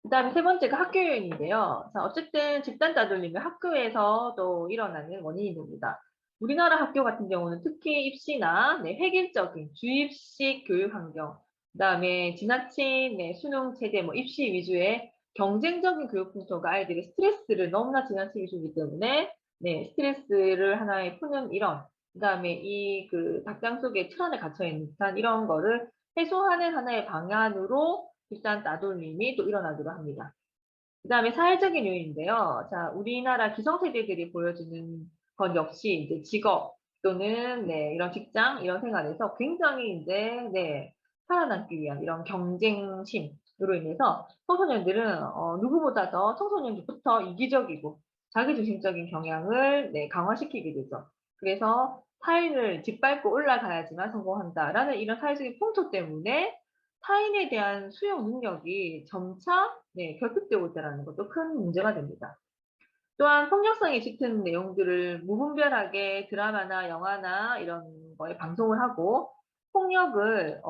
그다음에 세 번째가 학교 요인인데요. 자, 어쨌든 집단 따돌림은 학교에서도 일어나는 원인이 됩니다. 우리나라 학교 같은 경우는 특히 입시나 획일적인 주입식 교육 환경, 그다음에 지나친 수능 체제, 입시 위주의 경쟁적인 교육 풍토가 아이들의 스트레스를 너무나 지나치게 주기 때문에 스트레스를 하나에 푸는 이런, 그다음에 이 그 닭장 속에 틀 안에 갇혀 있는 듯한 이런 거를 해소하는 하나의 방안으로 집단 따돌림이 또 일어나기도 합니다. 그다음에 사회적인 요인인데요. 자, 우리나라 기성세대들이 보여주는 것 역시 이제 직업 또는 이런 직장, 이런 생활에서 굉장히 이제 살아남기 위한 이런 경쟁심으로 인해서 청소년들은 누구보다 더 청소년기부터 이기적이고 자기중심적인 경향을 강화시키게 되죠. 그래서 타인을 짓밟고 올라가야지만 성공한다라는 이런 사회적인 풍토 때문에 타인에 대한 수용 능력이 점차 결핍되고 있다는 것도 큰 문제가 됩니다. 또한 폭력성이 짙은 내용들을 무분별하게 드라마나 영화나 이런 거에 방송을 하고 폭력을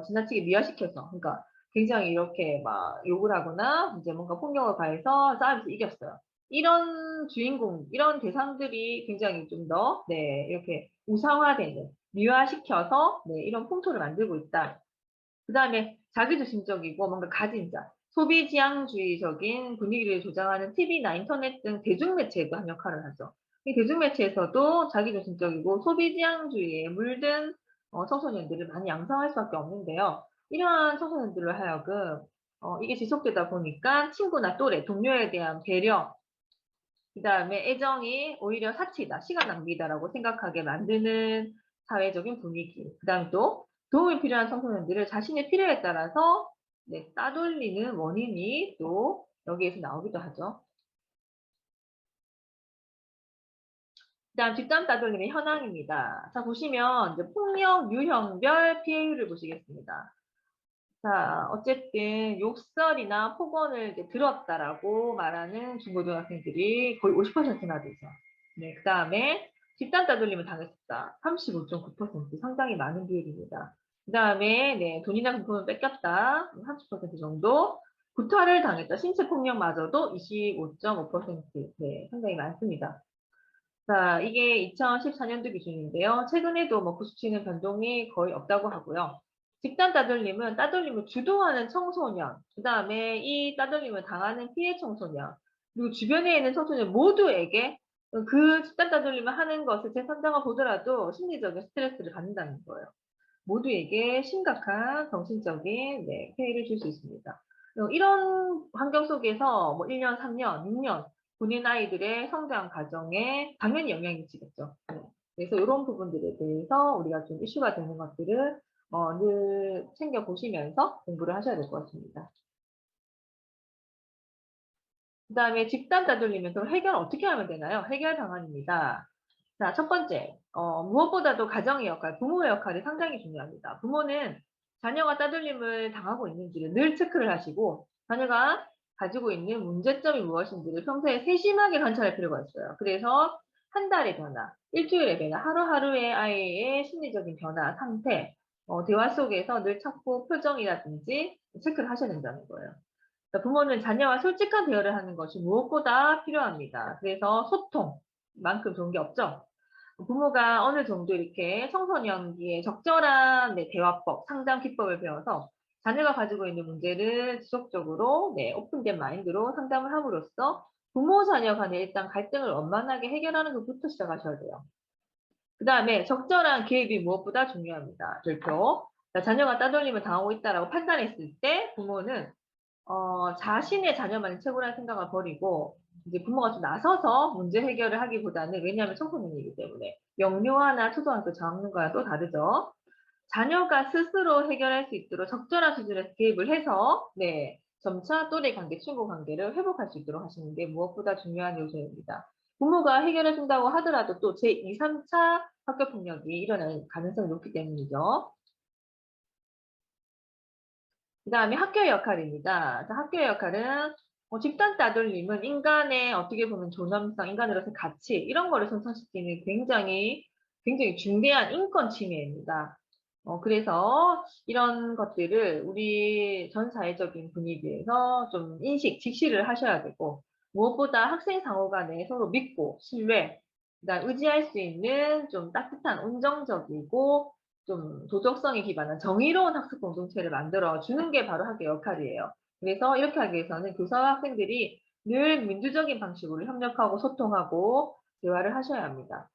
지나치게 미화시켜서, 그러니까 굉장히 이렇게 막 욕을 하거나 이제 뭔가 폭력을 가해서 싸움에서 이겼어요. 이런 주인공, 이런 대상들이 굉장히 좀 더 이렇게 우상화되는, 미화시켜서 이런 풍토를 만들고 있다. 그다음에 자기중심적이고 뭔가 가진 자, 소비지향주의적인 분위기를 조장하는 TV나 인터넷 등 대중매체에도 한 역할을 하죠. 이 대중매체에서도 자기중심적이고 소비지향주의에 물든 청소년들을 많이 양성할 수밖에 없는데요. 이러한 청소년들로 하여금 이게 지속되다 보니까 친구나 또래, 동료에 대한 배려, 그다음에 애정이 오히려 사치다, 시간 낭비다라고 생각하게 만드는 사회적인 분위기. 그다음에 또 도움이 필요한 청소년들을 자신의 필요에 따라서 따돌리는 원인이 또 여기에서 나오기도 하죠. 그다음 집단 따돌림의 현황입니다. 자, 보시면 이제 폭력 유형별 피해율을 보시겠습니다. 자, 어쨌든 욕설이나 폭언을 이제 들었다라고 말하는 중고등학생들이 거의 50%나 되죠. 그다음에 집단 따돌림을 당했었다. 35.9%, 상당히 많은 비율입니다. 그다음에 돈이나 금품을 뺏겼다. 30% 정도. 구타를 당했다. 신체 폭력마저도 25.5%. 상당히 많습니다. 자, 이게 2014년도 기준인데요. 최근에도 구수치는 변동이 거의 없다고 하고요. 집단 따돌림은 따돌림을 주도하는 청소년, 그다음에 이 따돌림을 당하는 피해 청소년, 그리고 주변에 있는 청소년 모두에게 그 집단 따돌림을 하는 것을 제3자가 보더라도 심리적인 스트레스를 받는다는 거예요. 모두에게 심각한 정신적인 피해를 줄 수 있습니다. 이런 환경 속에서 1년, 3년, 6년 보낸 아이들의 성장 과정에 당연히 영향이 미치겠죠. 그래서 이런 부분들에 대해서 우리가 좀 이슈가 되는 것들을 늘 챙겨보시면서 공부를 하셔야 될 것 같습니다. 그다음에 집단 따돌림은 그럼 해결 어떻게 하면 되나요? 해결 방안입니다. 자, 첫 번째, 무엇보다도 가정의 역할, 부모의 역할이 상당히 중요합니다. 부모는 자녀가 따돌림을 당하고 있는지를 늘 체크를 하시고 자녀가 가지고 있는 문제점이 무엇인지를 평소에 세심하게 관찰할 필요가 있어요. 그래서 한 달의 변화, 일주일의 변화, 하루하루의 아이의 심리적인 변화, 상태, 대화 속에서 늘 찾고 표정이라든지 체크를 하셔야 된다는 거예요. 부모는 자녀와 솔직한 대화를 하는 것이 무엇보다 필요합니다. 그래서 소통만큼 좋은 게 없죠. 부모가 어느 정도 이렇게 청소년기에 적절한 대화법, 상담 기법을 배워서 자녀가 가지고 있는 문제를 지속적으로 오픈된 마인드로 상담을 함으로써 부모 자녀 간의 일단 갈등을 원만하게 해결하는 것부터 시작하셔야 돼요. 그다음에 적절한 개입이 무엇보다 중요합니다. 절표. 자녀가 따돌림을 당하고 있다라고 판단했을 때 부모는 자신의 자녀만이 최고라는 생각을 버리고 이제 부모가 좀 나서서 문제 해결을 하기보다는, 왜냐하면 청소년이기 때문에 영유아나 초등학교 저학년과는 또 다르죠. 자녀가 스스로 해결할 수 있도록 적절한 수준에서 개입을 해서 점차 또래 관계, 친구 관계를 회복할 수 있도록 하시는 게 무엇보다 중요한 요소입니다. 부모가 해결해 준다고 하더라도 또 제2, 3차 학교 폭력이 일어날 가능성이 높기 때문이죠. 그다음에 학교의 역할입니다. 자, 학교의 역할은 집단 따돌림은 인간의 어떻게 보면 존엄성, 인간으로서의 가치 이런 거를 손상시키는 굉장히 중대한 인권 침해입니다. 그래서 이런 것들을 우리 전 사회적인 분위기에서 좀 인식, 직시를 하셔야 되고, 무엇보다 학생 상호 간에 서로 믿고, 신뢰, 그다음 의지할 수 있는 좀 따뜻한, 온정적이고, 좀 도덕성에 기반한 정의로운 학습 공동체를 만들어 주는 게 바로 학교의 역할이에요. 그래서 이렇게 하기 위해서는 교사와 학생들이 늘 민주적인 방식으로 협력하고 소통하고 대화를 하셔야 합니다.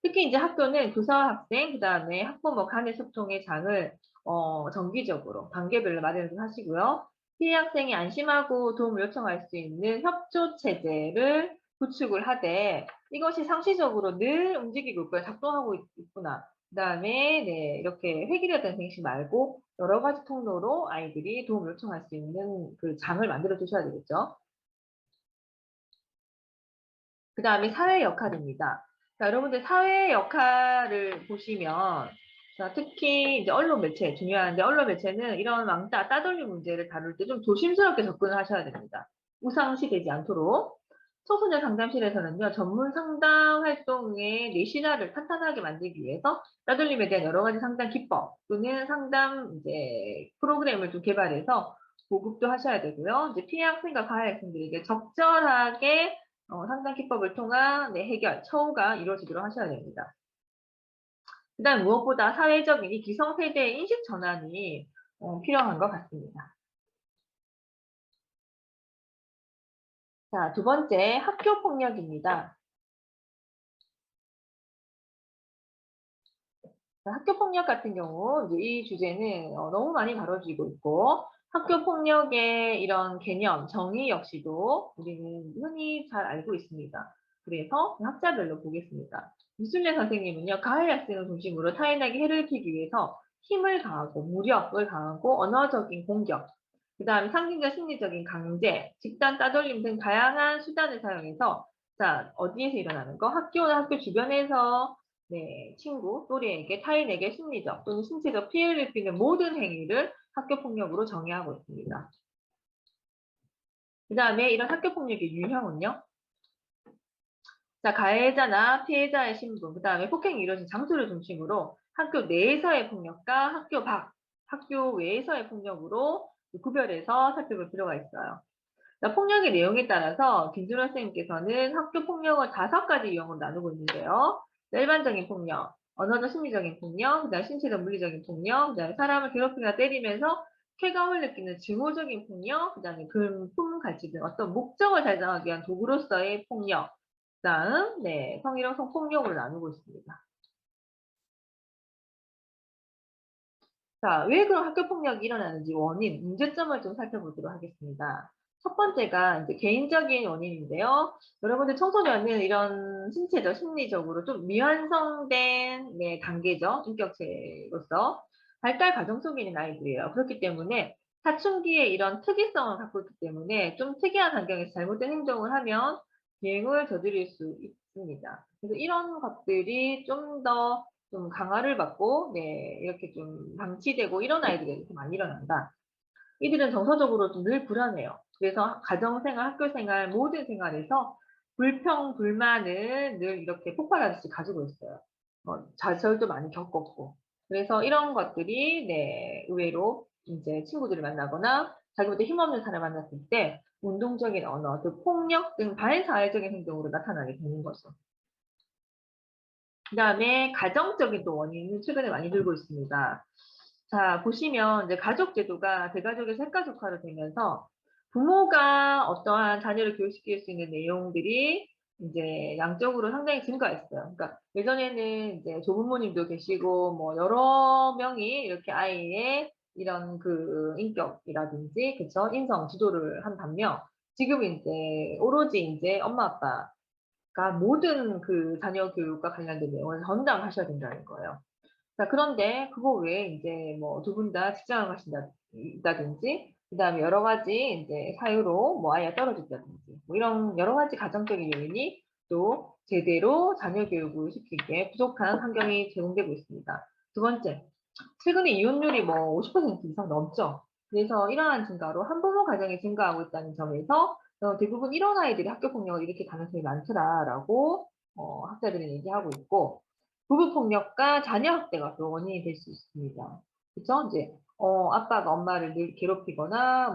특히 이제 학교는 교사와 학생, 그다음에 학부모 간의 소통의 장을 정기적으로 단계별로 마련을 하시고요. 피해 학생이 안심하고 도움을 요청할 수 있는 협조 체제를 구축을 하되 이것이 상시적으로 늘 움직이고 있고요. 작동하고 있구나. 그다음에 네, 이렇게 획일화된形式말고 여러 가지 통로로 아이들이 도움을 요청할 수 있는 그 장을 만들어 두셔야 되겠죠. 그다음에 사회 역할입니다. 자, 여러분들 사회 역할을 보시면 자, 특히 이제 언론 매체 중요한데 언론 매체는 이런 왕따, 따돌림 문제를 다룰 때 좀 조심스럽게 접근을 하셔야 됩니다. 우상시 되지 않도록. 청소년 상담실에서는요, 전문 상담 활동의 뇌신화를 탄탄하게 만들기 위해서 따돌림에 대한 여러 가지 상담 기법 또는 상담 이제 프로그램을 좀 개발해서 보급도 하셔야 되고요. 이제 피해 학생과 가해 학생들에게 적절하게 상담 기법을 통한 네, 해결, 처우가 이루어지도록 하셔야 됩니다. 그다음 무엇보다 사회적인 이 기성세대의 인식 전환이 필요한 것 같습니다. 자, 두 번째 학교 폭력입니다. 학교 폭력 같은 경우 이제 이 주제는 너무 많이 다뤄지고 있고 학교 폭력의 이런 개념, 정의 역시도 우리는 흔히 잘 알고 있습니다. 그래서 학자별로 보겠습니다. 유순례 선생님은요, 가해 학생을 중심으로 타인에게 해를 끼치기 위해서 힘을 가하고 무력을 가하고 언어적인 공격, 그 다음에 상징적 심리적인 강제, 집단 따돌림 등 다양한 수단을 사용해서 자, 어디에서 일어나는 거? 학교나 학교 주변에서 네, 친구, 또래에게, 타인에게 심리적 또는 신체적 피해를 입히는 모든 행위를 학교폭력으로 정의하고 있습니다. 그 다음에 이런 학교폭력의 유형은요. 자, 가해자나 피해자의 신분, 그 다음에 폭행이 이루어진 장소를 중심으로 학교 내에서의 폭력과 학교 밖, 학교 외에서의 폭력으로 구별해서 살펴볼 필요가 있어요. 자, 폭력의 내용에 따라서 김준호 선생님께서는 학교 폭력을 5가지 유형으로 나누고 있는데요. 일반적인 폭력, 언어적 심리적인 폭력, 그다음 신체적 물리적인 폭력, 그다음에 사람을 괴롭히거나 때리면서 쾌감을 느끼는 증오적인 폭력, 그다음에 금품 갈취 등 어떤 목적을 달성하기 위한 도구로서의 폭력, 그다음 네, 성희롱 성폭력으로 나누고 있습니다. 자, 왜 그런 학교 폭력이 일어나는지 원인, 문제점을 좀 살펴보도록 하겠습니다. 첫 번째가 이제 개인적인 원인인데요. 여러분들 청소년은 이런 신체적, 심리적으로 좀 미완성된 네, 단계죠. 인격체로서 발달 과정 속에 있는 아이들이에요. 그렇기 때문에 사춘기에 이런 특이성을 갖고 있기 때문에 좀 특이한 환경에서 잘못된 행동을 하면 비행을 저지를 수 있습니다. 그래서 이런 것들이 좀 강화를 받고, 네, 이렇게 좀 방치되고 이런 아이들이 이렇게 많이 일어난다. 이들은 정서적으로 좀 늘 불안해요. 그래서 가정생활, 학교생활, 모든 생활에서 불평, 불만을 늘 이렇게 폭발하듯이 가지고 있어요. 좌절도 많이 겪었고. 그래서 이런 것들이, 네, 의외로 이제 친구들을 만나거나 자기보다 힘없는 사람을 만났을 때 운동적인 언어, 그 폭력 등 반사회적인 행동으로 나타나게 되는 거죠. 그다음에 가정적인 또 원인은 최근에 많이 들고 있습니다. 자, 보시면 이제 가족 제도가 대가족에서 핵가족화로 되면서 부모가 어떠한 자녀를 교육시킬 수 있는 내용들이 이제 양적으로 상당히 증가했어요. 그러니까 예전에는 이제 조부모님도 계시고 뭐 여러 명이 이렇게 아이의 이런 그 인격이라든지 그쵸 인성 지도를 한 반면 지금 이제 오로지 이제 엄마 아빠 모든 그 자녀 교육과 관련된 내용을 전담하셔야 된다는 거예요. 자, 그런데 그거 외에 이제 뭐 두 분 다 직장을 가신다든지, 그 다음에 여러 가지 이제 사유로 뭐 아이가 떨어졌다든지, 뭐 이런 여러 가지 가정적인 요인이 또 제대로 자녀 교육을 시키기에 부족한 환경이 제공되고 있습니다. 두 번째, 최근에 이혼율이 뭐 50% 이상 넘죠. 그래서 이러한 증가로 한부모 가정이 증가하고 있다는 점에서 대부분 이런 아이들이 학교 폭력을 일으킬 가능성이 많더라라고 학자들은 얘기하고 있고 부부 폭력과 자녀 학대가 또 원인이 될 수 있습니다. 그쵸? 이제 아빠가 엄마를 늘 괴롭히거나